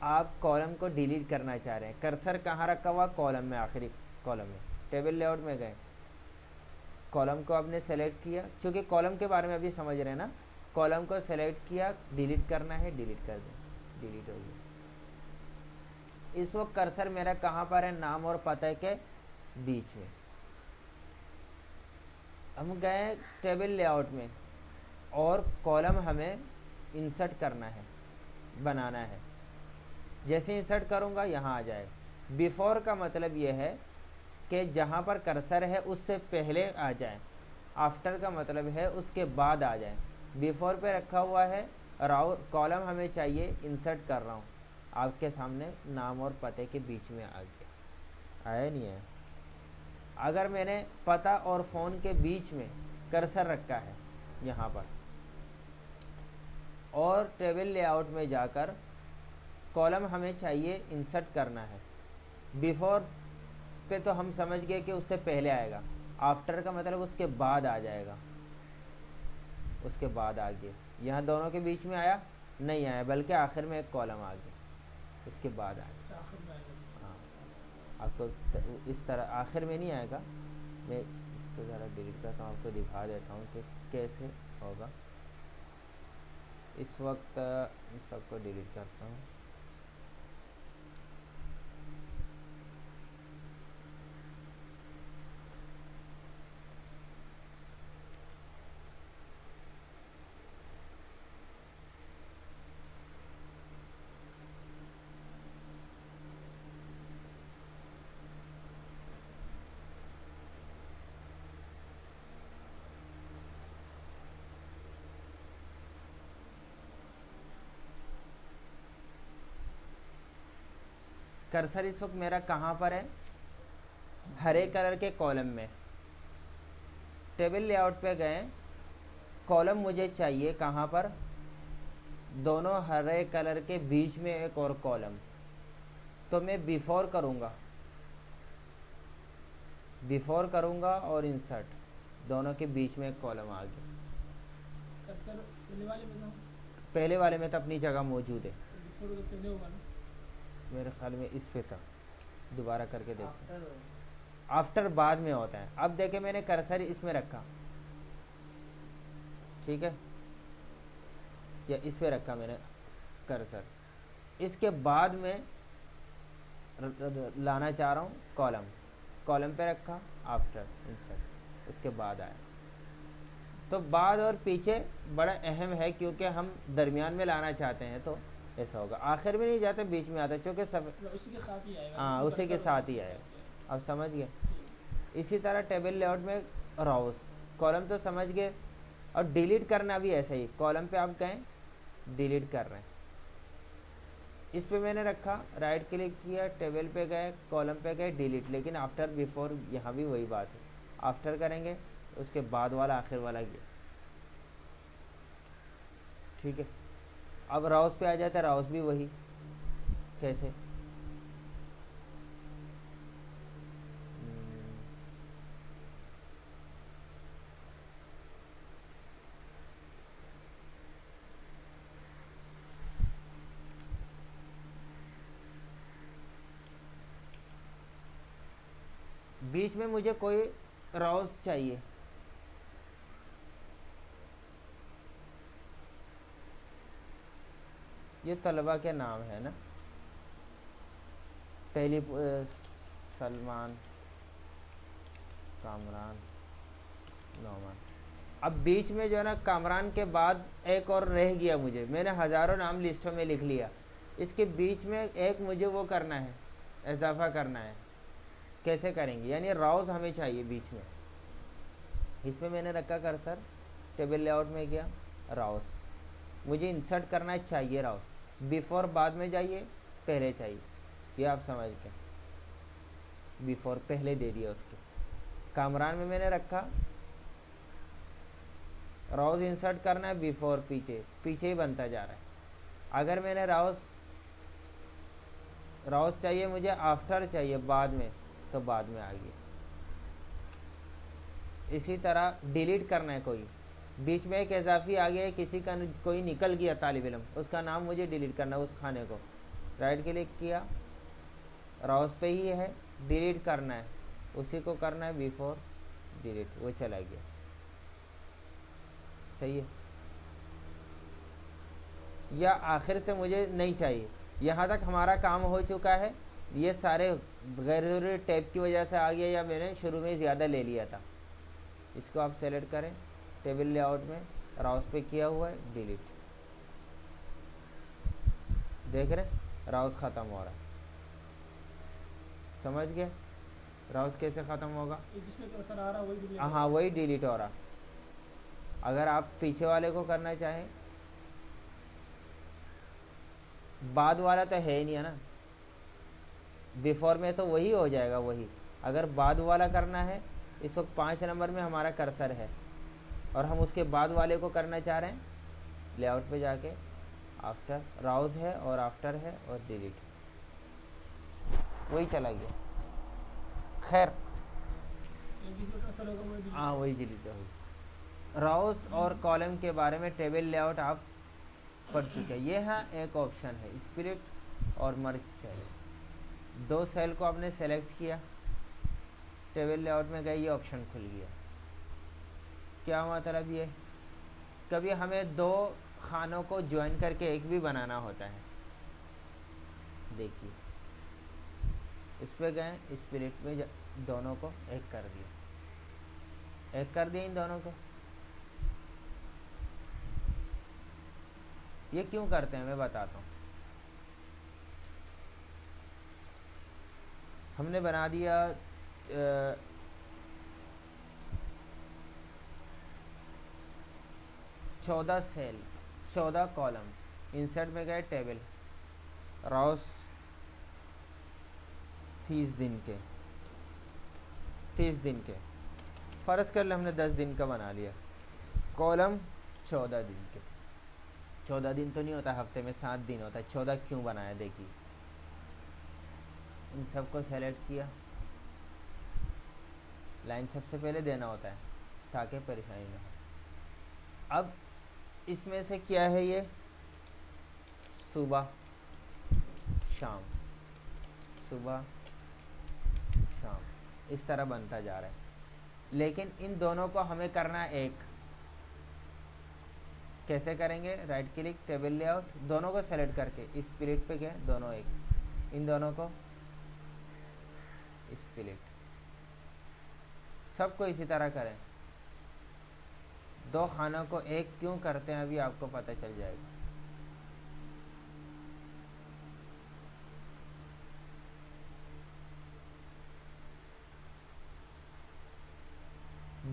आप कॉलम को डिलीट करना चाह रहे हैं, कर्सर कहाँ रखा हुआ, कॉलम में, आखिरी कॉलम में, टेबल लेआउट में गए, कॉलम को आपने सेलेक्ट किया, क्योंकि कॉलम के बारे में अभी समझ रहे हैं ना, कॉलम को सेलेक्ट किया, डिलीट करना है, डिलीट कर दें, डिलीट हो गया। इस वक्त कर्सर मेरा कहाँ पर है, नाम और पते के बीच में। हम गए टेबल लेआउट में, और कॉलम हमें इंसर्ट करना है, बनाना है। जैसे इंसर्ट करूँगा यहाँ आ जाएगा। बिफोर का मतलब ये है कि जहाँ पर कर्सर है उससे पहले आ जाए, आफ्टर का मतलब है उसके बाद आ जाए। बिफोर पे रखा हुआ है, कॉलम हमें चाहिए, इंसर्ट कर रहा हूँ, आपके सामने नाम और पते के बीच में आ गया। आया नहीं है? अगर मैंने पता और फ़ोन के बीच में कर्सर रखा है यहाँ पर, और टेबल लेआउट में जाकर कॉलम हमें चाहिए इंसर्ट करना है। बिफोर पे तो हम समझ गए कि उससे पहले आएगा, आफ्टर का मतलब उसके बाद आ जाएगा, उसके बाद आ गया। यहाँ दोनों के बीच में आया नहीं आया, बल्कि आखिर में एक कॉलम आ गया, उसके बाद आएगा। हाँ, आपको इस तरह आखिर में नहीं आएगा। मैं इसको ज़रा डिलीट करता हूँ, आपको दिखा देता हूँ कि कैसे होगा। इस वक्त इन सबको डिलीट करता हूँ। कर्सर इस वक्त मेरा कहाँ पर है? हरे कलर के कॉलम में। टेबल लेआउट पे गए, कॉलम मुझे चाहिए कहाँ पर? दोनों हरे कलर के बीच में एक और कॉलम। तो मैं बिफोर करूँगा, बिफोर करूँगा और इंसर्ट, दोनों के बीच में एक कॉलम आ गया। कर्सर पहले वाले में था, पहले वाले में तो अपनी जगह मौजूद है, बिफोर तो पहले होगा ना। मेरे ख्याल में इस पे था, दोबारा करके देखो। आफ्टर आफ्टर बाद में होता है। अब देखे मैंने कर्सर इसमें रखा, ठीक है, या इस पे रखा मैंने कर्सर, इसके बाद में लाना चाह रहा हूँ कॉलम, कॉलम पे रखा, आफ्टर इंसर्ट, उसके बाद आया। तो बाद और पीछे बड़ा अहम है, क्योंकि हम दरमियान में लाना चाहते हैं तो ऐसा होगा। आखिर में नहीं जाते, बीच में आता है, क्योंकि सब उसी के साथ ही आएगा। हाँ जिसमें उसी के कर्सर साथ ही होगा। आएगा। अब समझ गए? ठीक। इसी तरह टेबल लेआउट में रोज, कॉलम तो समझ गए, और डिलीट करना भी ऐसा ही, कॉलम पे आप गए डिलीट कर रहे हैं, इस पे मैंने रखा, राइट क्लिक किया, टेबल पे गए, कॉलम पे गए, डिलीट। लेकिन आफ्टर बिफोर यहाँ भी वही बात है, आफ्टर करेंगे उसके बाद वाला आखिर वाला गया, ठीक है। अब राउस पे आ जाता है, राउस भी वही, कैसे? बीच में मुझे कोई राउस चाहिए, ये तलबा के नाम है ना, पहली सलमान, कामरान, नौमान। अब बीच में जो है ना, कामरान के बाद एक और रह गया, मुझे, मैंने हज़ारों नाम लिस्टों में लिख लिया, इसके बीच में एक मुझे वो करना है, इजाफा करना है। कैसे करेंगे? यानी राउस हमें चाहिए बीच में। इसमें मैंने रखा कर्सर, टेबल लेआउट में गया, राउस मुझे इंसर्ट करना चाहिए, राउस बिफोर बाद में जाइए, पहले चाहिए, ये आप समझ के बिफोर पहले दे दिया उसके। कामरान में मैंने रखा, राउस इंसर्ट करना है, बिफोर पीछे पीछे ही बनता जा रहा है। अगर मैंने राउस चाहिए मुझे, आफ्टर चाहिए बाद में, तो बाद में आ गया। इसी तरह डिलीट करना है, कोई बीच में एक इजाफी आ गया, किसी का कोई निकल गया तालिब इल्म, उसका नाम मुझे डिलीट करना है, उस खाने को राइट क्लिक किया, राउस पे ही है, डिलीट करना है, उसी को करना है बिफोर डिलीट, वो चला गया। सही है? या आखिर से मुझे नहीं चाहिए, यहाँ तक हमारा काम हो चुका है, ये सारे गैर ज़रूरी टैब की वजह से आ गया, या मैंने शुरू में ज़्यादा ले लिया था। इसको आप सेलेक्ट करें, टेबल लेआउट में राउस पे किया हुआ है, डिलीट। देख रहे राउस ख़त्म हो रहा है, समझ गए राउस कैसे ख़त्म होगा? ये जिसमें कर्सर आ रहा है वही डिलीट हाँ वही डिलीट हो रहा। अगर आप पीछे वाले को करना चाहें, बाद वाला तो है ही नहीं है ना, बिफोर में तो वही हो जाएगा वही। अगर बाद वाला करना है, इस वक्त 5 नंबर में हमारा कर्सर है और हम उसके बाद वाले को करना चाह रहे हैं, लेआउट पे जाके आफ्टर राउज है और आफ्टर है और डिलीट, वही चला गया। खैर ये जिसमें कर्सर होगा वही डिलीट हाँ वही डिलीट होगी। राउस और कॉलम के बारे में टेबल लेआउट आप पढ़ चुके हैं। ये है एक ऑप्शन है स्प्लिट और मर्ज सेल। दो सेल को आपने सेलेक्ट किया, टेबल लेआउट में गए, ये ऑप्शन खुल गया। क्या मतलब ये, कभी हमें दो खानों को ज्वाइन करके एक भी बनाना होता है। देखिए इस पे गए, स्प्लिट में दोनों को एक कर दिया, एक कर दिया इन दोनों को। ये क्यों करते हैं मैं बताता हूँ। हमने बना दिया 14 सेल 14 कॉलम, इंसर्ट में गए टेबल, राउस 30 दिन के, 30 दिन के, फ़र्ज़ कर ले हमने 10 दिन का बना लिया, कॉलम 14 दिन के। 14 दिन तो नहीं होता, हफ्ते में 7 दिन होता है, 14 क्यों बनाया देखिए। इन सबको सेलेक्ट किया, लाइन सबसे पहले देना होता है ताकि परेशानी ना हो। अब इसमें से क्या है, ये सुबह शाम, सुबह शाम इस तरह बनता जा रहा है। लेकिन इन दोनों को हमें करना एक, कैसे करेंगे? राइट क्लिक, टेबल लेआउट, दोनों को सेलेक्ट करके स्प्लिट पे गए, दोनों एक, इन दोनों को स्प्लिट, सबको इसी तरह करें। दो खानों को एक क्यों करते हैं अभी आपको पता चल जाएगा।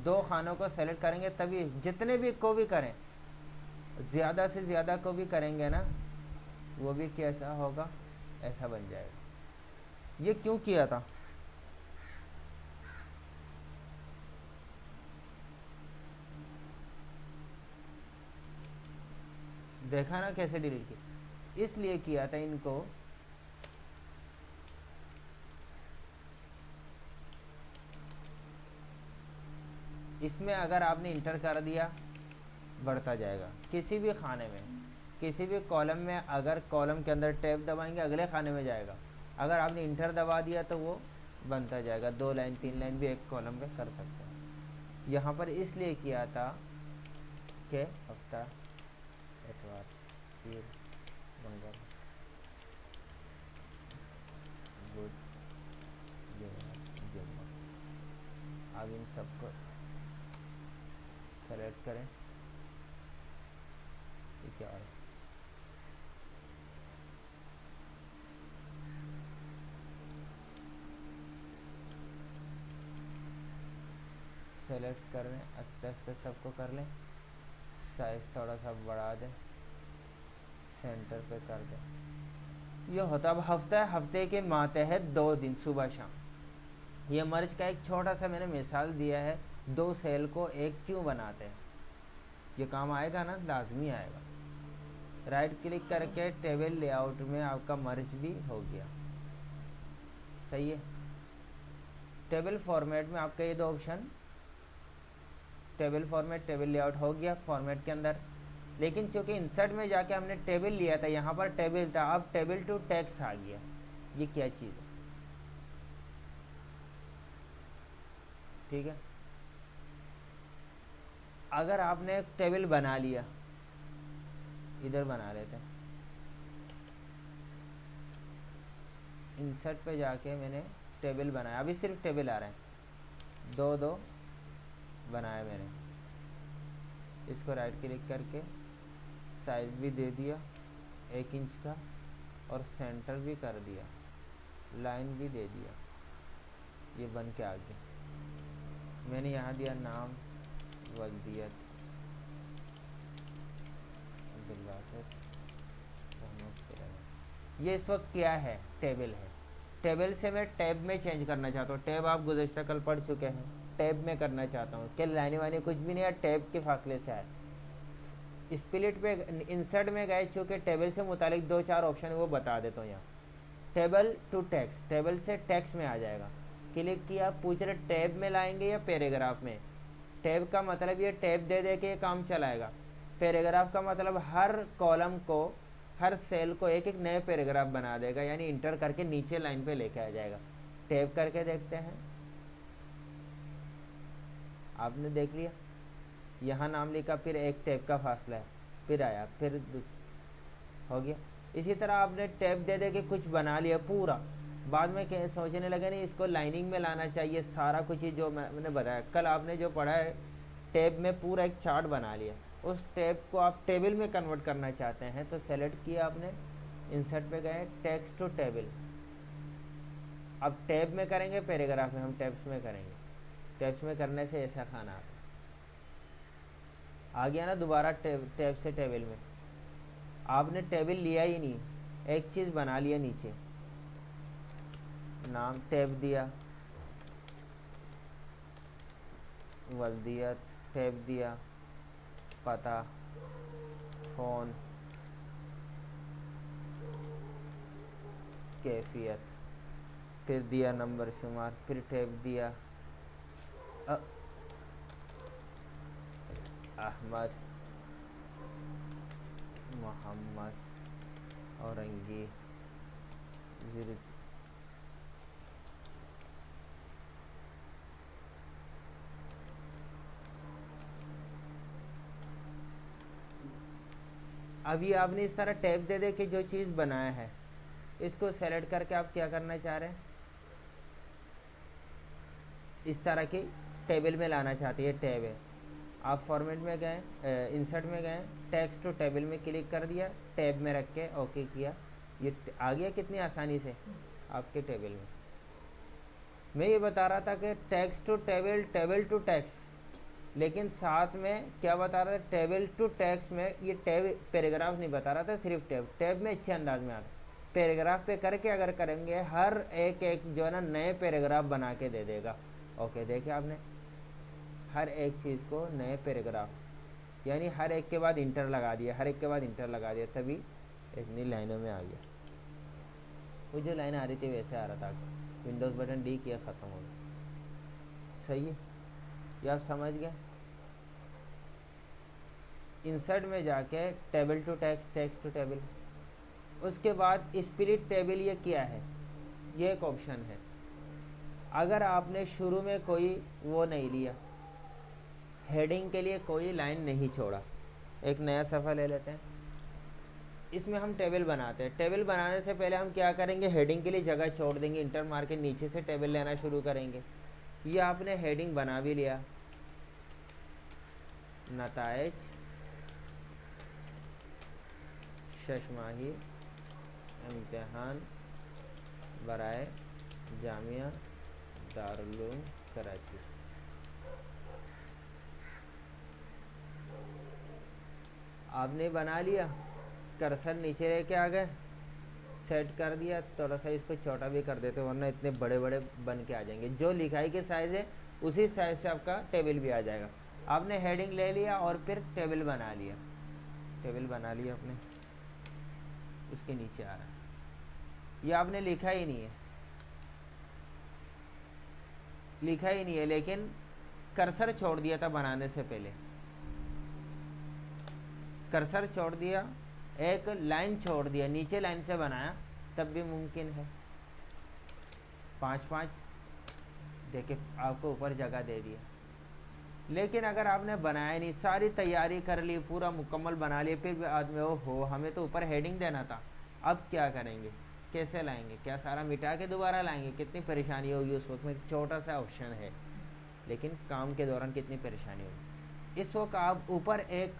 दो खानों को सेलेक्ट करेंगे तभी, जितने भी को भी करें, ज़्यादा से ज़्यादा को भी करेंगे ना, वो भी कैसा होगा, ऐसा बन जाएगा। ये क्यों किया था? देखा ना कैसे डिलीट किया? इसलिए किया था इनको, इसमें अगर आपने इंटर कर दिया बढ़ता जाएगा। किसी भी खाने में, किसी भी कॉलम में, अगर कॉलम के अंदर टैब दबाएंगे अगले खाने में जाएगा। अगर आपने इंटर दबा दिया तो वो बनता जाएगा। 2 लाइन 3 लाइन भी एक कॉलम में कर सकते हैं। यहाँ पर इसलिए किया था कि हफ्ता, एतवार, पीर, मंगल, बुध, जुम्मा। अब इन सबको सेलेक्ट करें, क्या है, सेलेक्ट कर लें, आस्ते आस्ते सबको कर लें, साइज थोड़ा सा बढ़ा दें, सेंटर पे कर दें। ये होता अब हफ्ता है, हफ्ते के मातहत 2 दिन सुबह शाम। ये मर्ज का एक छोटा सा मैंने मिसाल दिया है, 2 सेल को एक क्यों बनाते हैं। ये काम आएगा ना, लाजमी आएगा। राइट क्लिक करके टेबल लेआउट में आपका मर्ज भी हो गया, सही है। टेबल फॉर्मेट में आपका ये 2 option, table format, table layout हो गया फॉर्मेट के अंदर। लेकिन चूंकि इंसर्ट में जाके हमने टेबल लिया था, यहाँ पर टेबल था, अब टेबल टू टेक्स्ट आ गया। ये क्या चीज़ है, ठीक है। अगर आपने एक टेबल बना लिया, इधर बना लेते हैं, इंसर्ट पे जाके मैंने टेबल बनाया, अभी सिर्फ टेबल आ रहा है, 2 2 बनाया मैंने, इसको राइट क्लिक करके साइज भी दे दिया 1 इंच का और सेंटर भी कर दिया, लाइन भी दे दिया, ये बन के आ गया। मैंने यहाँ दिया नाम वल्दियत ये इस वक्त क्या है, टेबल है। टेबल से मैं टैब में चेंज करना चाहता हूँ। टैब आप गुज़श्ता कल पढ़ चुके हैं, टैब में करना चाहता हूँ। क्या लाइने वाइने कुछ भी नहीं है, टैब के फासले से आए। स्प्लिट पे इंसर्ट में गए, चूँकि टेबल से मुतालिक 2-4 ऑप्शन है वो बता देता हूँ यहाँ। टेबल टू टेक्स्ट, टेबल से टेक्स्ट में आ जाएगा। क्लिक किया, पूछ रहे टैब में लाएंगे या पैराग्राफ में। टैब का मतलब ये टैब दे दे के ये काम चलाएगा। पैराग्राफ का मतलब हर कॉलम को, हर सेल को एक एक नए पैराग्राफ बना देगा, यानी इंटर करके नीचे लाइन पे लेके आ जाएगा। टैब करके देखते हैं, आपने देख लिया, यहाँ नाम लिखा, फिर एक टैब का फासला है, फिर आया, फिर हो गया। इसी तरह आपने टैब दे दे के कुछ बना लिया पूरा, बाद में सोचने लगे नहीं इसको लाइनिंग में लाना चाहिए, सारा कुछ ही जो मैंने बताया कल आपने जो पढ़ा है, टैब में पूरा एक चार्ट बना लिया। उस टैब को आप टेबल में कन्वर्ट करना चाहते हैं तो सेलेक्ट किया आपने, इंसर्ट पे गए, टेक्स्ट टू टेबल। अब टैब में करेंगे, पैराग्राफ में, हम टैब्स में करेंगे। टैब्स में करने से ऐसा खाना आता आ गया ना। दोबारा टैब से टेबल में, आपने टेबल लिया ही नहीं, एक चीज़ बना लिया नीचे, नाम टैब दिया, वल्दियत टैब दिया, पता, फ़ोन, कैफियत, फिर दिया नंबर शुमार, फिर टैब दिया अहमद, मोहम्मद, औरंगी, अभी आपने इस तरह टैब दे दे के जो चीज़ बनाया है, इसको सेलेक्ट करके आप क्या करना चाह रहे हैं, इस तरह की टेबल में लाना चाहते हैं। टैब है, आप फॉर्मेट में गए, इंसर्ट में गए, टेक्स्ट टू टेबल में क्लिक कर दिया, टैब में रख के ओके किया, ये आ गया कितनी आसानी से आपके टेबल में। मैं ये बता रहा था कि text to table, table to text, लेकिन साथ में क्या बता रहा था, टेबल टू टेक्स्ट में ये टैब पैराग्राफ नहीं बता रहा था, सिर्फ टैब। टैब में अच्छे अंदाज में आता, पैराग्राफ पे करके अगर करेंगे हर एक एक जो है ना नए पैराग्राफ बना के दे देगा। ओके, देखिए आपने हर एक चीज़ को नए पैराग्राफ, यानी हर एक के बाद इंटर लगा दिया, हर एक के बाद इंटर लगा दिया, तभी इतनी लाइनों में आ गया। वो जो लाइन आ रही थी वैसे आ रहा था, विंडोज़ बटन डी किया, ख़त्म हो गया। सही है, ये आप समझ गए। इंसर्ट में जाके table to text, text to table, उसके बाद स्प्लिट टेबल, ये क्या है, ये एक ऑप्शन है। अगर आपने शुरू में कोई वो नहीं लिया, हेडिंग के लिए कोई लाइन नहीं छोड़ा, एक नया सफ़ा ले लेते हैं, इसमें हम टेबल बनाते हैं। टेबल बनाने से पहले हम क्या करेंगे, हेडिंग के लिए जगह छोड़ देंगे, इंटर मार के नीचे से टेबल लेना शुरू करेंगे। ये आपने हेडिंग बना भी लिया, नताइज शशमाही इम्तिहान बराए जामिया दारुल उलूम कराची। आपने बना लिया, कर्सर नीचे लेके आ गए, सेट कर दिया। थोड़ा सा इसको छोटा भी कर देते, वरना इतने बड़े बड़े बन के आ जाएंगे। जो लिखाई के साइज़ है उसी साइज़ से आपका टेबल भी आ जाएगा। आपने हेडिंग ले लिया और फिर टेबल बना लिया, टेबल बना लिया आपने, उसके नीचे आ रहा है, ये आपने लिखा ही नहीं है, लिखा ही नहीं है, लेकिन कर्सर छोड़ दिया था बनाने से पहले, कर्सर छोड़ दिया, एक लाइन छोड़ दिया, नीचे लाइन से बनाया, तब भी मुमकिन है। 5-5 देखे आपको ऊपर जगह दे दिया। लेकिन अगर आपने बनाया नहीं, सारी तैयारी कर ली, पूरा मुकम्मल बना लिया, फिर भी आदमी हो हमें तो ऊपर हेडिंग देना था, अब क्या करेंगे, कैसे लाएंगे, क्या सारा मिटा के दोबारा लाएंगे, कितनी परेशानी होगी उस वक्त में। छोटा सा ऑप्शन है, लेकिन काम के दौरान कितनी परेशानी होगी। इस वक्त आप ऊपर एक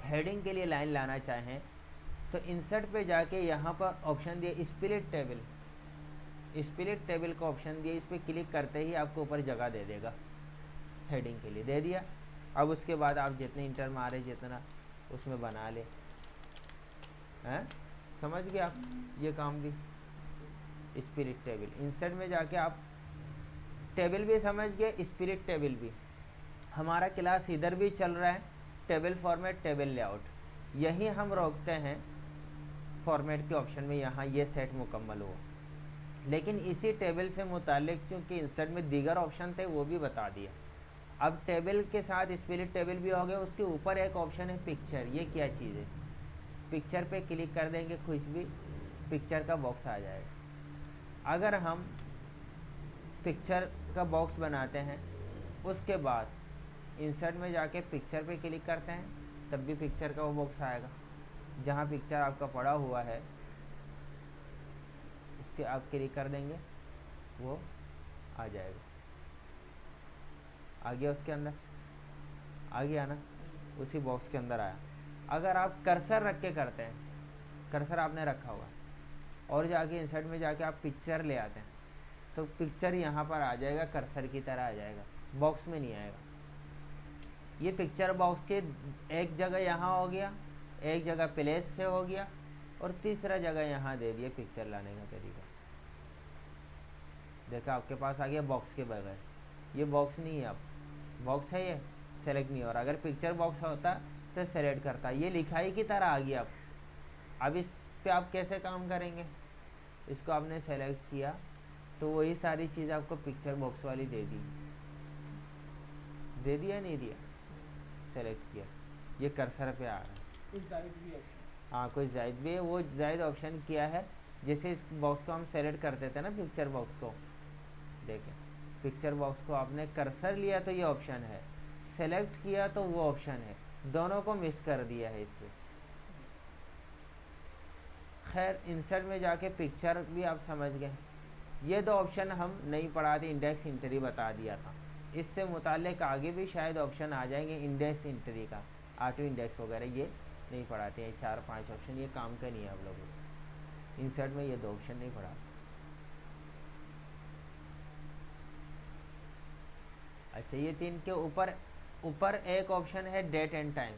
हेडिंग के लिए लाइन लाना चाहें तो इंसर्ट पे जाके यहाँ पर ऑप्शन दिए स्पिलिट टेबल, स्पिलिट टेबल का ऑप्शन दिया, इस पर क्लिक करते ही आपको ऊपर जगह दे देगा हेडिंग के लिए, दे दिया। अब उसके बाद आप जितने इंटर मारे जितना उसमें बना ले, हैं समझ गए आप ये काम भी। स्पिरिट टेबल इंसर्ट में जाके आप टेबल भी समझ गए, स्पिरिट टेबल भी। हमारा क्लास इधर भी चल रहा है टेबल फॉर्मेट, टेबल लेआउट, यही हम रोकते हैं फॉर्मेट के ऑप्शन में, यहाँ ये सेट मुकम्मल हो। लेकिन इसी टेबल से मुतालिक चूँकि इंसर्ट में दीगर ऑप्शन थे वो भी बता दिया। अब टेबल के साथ स्पिरिट टेबल भी हो गया, उसके ऊपर एक ऑप्शन है पिक्चर। ये क्या चीज़ है? पिक्चर पे क्लिक कर देंगे, कुछ भी पिक्चर का बॉक्स आ जाएगा। अगर हम पिक्चर का बॉक्स बनाते हैं उसके बाद इंसर्ट में जाके पिक्चर पे क्लिक करते हैं तब भी पिक्चर का वो बॉक्स आएगा। जहाँ पिक्चर आपका पड़ा हुआ है इसके आप क्लिक कर देंगे वो आ जाएगा। आ गया उसके अंदर, आ गया ना, उसी बॉक्स के अंदर आया। अगर आप कर्सर रख के करते हैं, कर्सर आपने रखा हुआ और जाके इंसर्ट में जाके आप पिक्चर ले आते हैं तो पिक्चर यहाँ पर आ जाएगा, कर्सर की तरह आ जाएगा, बॉक्स में नहीं आएगा। ये पिक्चर बॉक्स के एक जगह यहाँ हो गया, एक जगह प्लेस से हो गया और तीसरा जगह यहाँ दे दिया पिक्चर लाने का तरीका। देखा आपके पास आ गया बॉक्स के बगैर, ये बॉक्स नहीं है, अब बॉक्स है ये सेलेक्ट नहीं हो रहा। अगर पिक्चर बॉक्स होता तो सेलेक्ट करता, ये लिखाई की तरह आ गया। अब इस पे आप कैसे काम करेंगे? इसको आपने सेलेक्ट किया तो वही सारी चीज़ आपको पिक्चर बॉक्स वाली दे दी, दे दिया नहीं दिया, सेलेक्ट किया, ये कर्सर पे आ रहा है। कुछ जायद भी ऑप्शन, हाँ कुछ जायद भी है, वो जायद ऑप्शन किया है। जैसे इस बॉक्स को हम सेलेक्ट करते थे ना पिक्चर बॉक्स को, देखें पिक्चर बॉक्स को आपने कर्सर लिया तो ये ऑप्शन है, सेलेक्ट किया तो वो ऑप्शन है, दोनों को मिस कर दिया है इसमें। खैर इंसर्ट में जाके पिक्चर भी आप समझ गए। ये दो ऑप्शन हम नहीं पढ़ाते, इंडेक्स इंट्री बता दिया था। इससे मुताल्लिक आगे भी शायद ऑप्शन आ जाएंगे इंडेक्स इंट्री का, ऑटो इंडेक्स वगैरह, ये नहीं पढ़ाते हैं। 4-5 ऑप्शन ये काम का नहीं है आप लोगों को। इंसर्ट में ये दो ऑप्शन नहीं पढ़ाते। अच्छा ये 3 के ऊपर एक ऑप्शन है डेट एंड टाइम।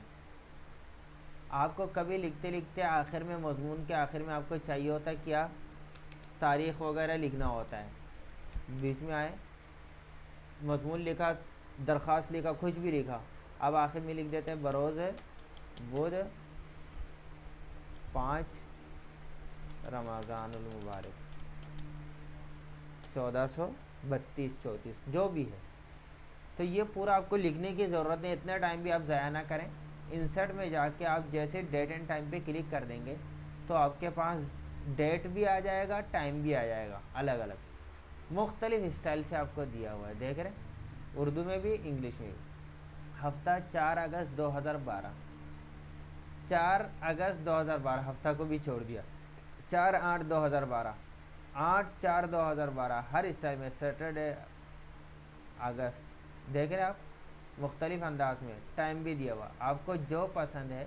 आपको कभी लिखते लिखते आखिर में, मजमून के आखिर में आपको चाहिए होता है क्या, तारीख़ वगैरह लिखना होता है। बीच में आए मजमून लिखा, दरख्वास्त लिखा, कुछ भी लिखा, अब आखिर में लिख देते हैं बरोज़ बुध 5 रमज़ानुल मुबारक 1432-34 जो भी है। तो ये पूरा आपको लिखने की ज़रूरत नहीं, इतना टाइम भी आप ज़ाया ना करें। इंसर्ट में जाके आप जैसे डेट एंड टाइम पे क्लिक कर देंगे तो आपके पास डेट भी आ जाएगा, टाइम भी आ जाएगा, अलग अलग मुख्तलिफ स्टाइल से आपको दिया हुआ है। देख रहे हैं, उर्दू में भी इंग्लिश में भी। हफ्ता 4 अगस्त 2012, 4 अगस्त 2012 हफ्ता को भी छोड़ दिया, 4/8/2012, 8/4/2012 हर स्टाइल में, सैटरडे अगस्त, देख रहे हैं आप, मुख्तलिफ अंदाज में। टाइम भी दिया हुआ, आपको जो पसंद है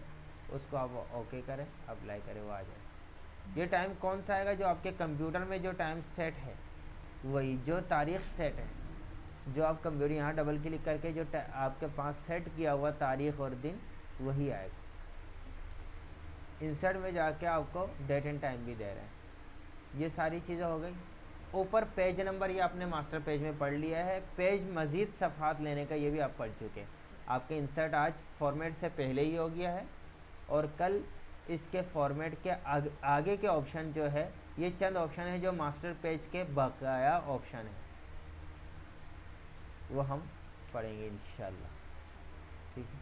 उसको आप ओके करें, अप्लाई करें, वो आ जाए। ये टाइम कौन सा आएगा? जो आपके कंप्यूटर में जो टाइम सेट है वही, जो तारीख सेट है, जो आप कंप्यूटर यहाँ डबल क्लिक करके जो आपके पास सेट किया हुआ तारीख और दिन वही आएगा। इंसर्ट में जाके आपको डेट एंड टाइम भी दे रहे हैं। ये सारी चीज़ें हो गई। ऊपर पेज नंबर ये आपने मास्टर पेज में पढ़ लिया है। पेज मज़ीद सफ़हात लेने का ये भी आप पढ़ चुके हैं। आपके इंसर्ट आज फॉर्मेट से पहले ही हो गया है और कल इसके फॉर्मेट के आगे के ऑप्शन जो है, ये चंद ऑप्शन है जो मास्टर पेज के बकाया ऑप्शन है, वो हम पढ़ेंगे इंशाल्लाह। ठीक है।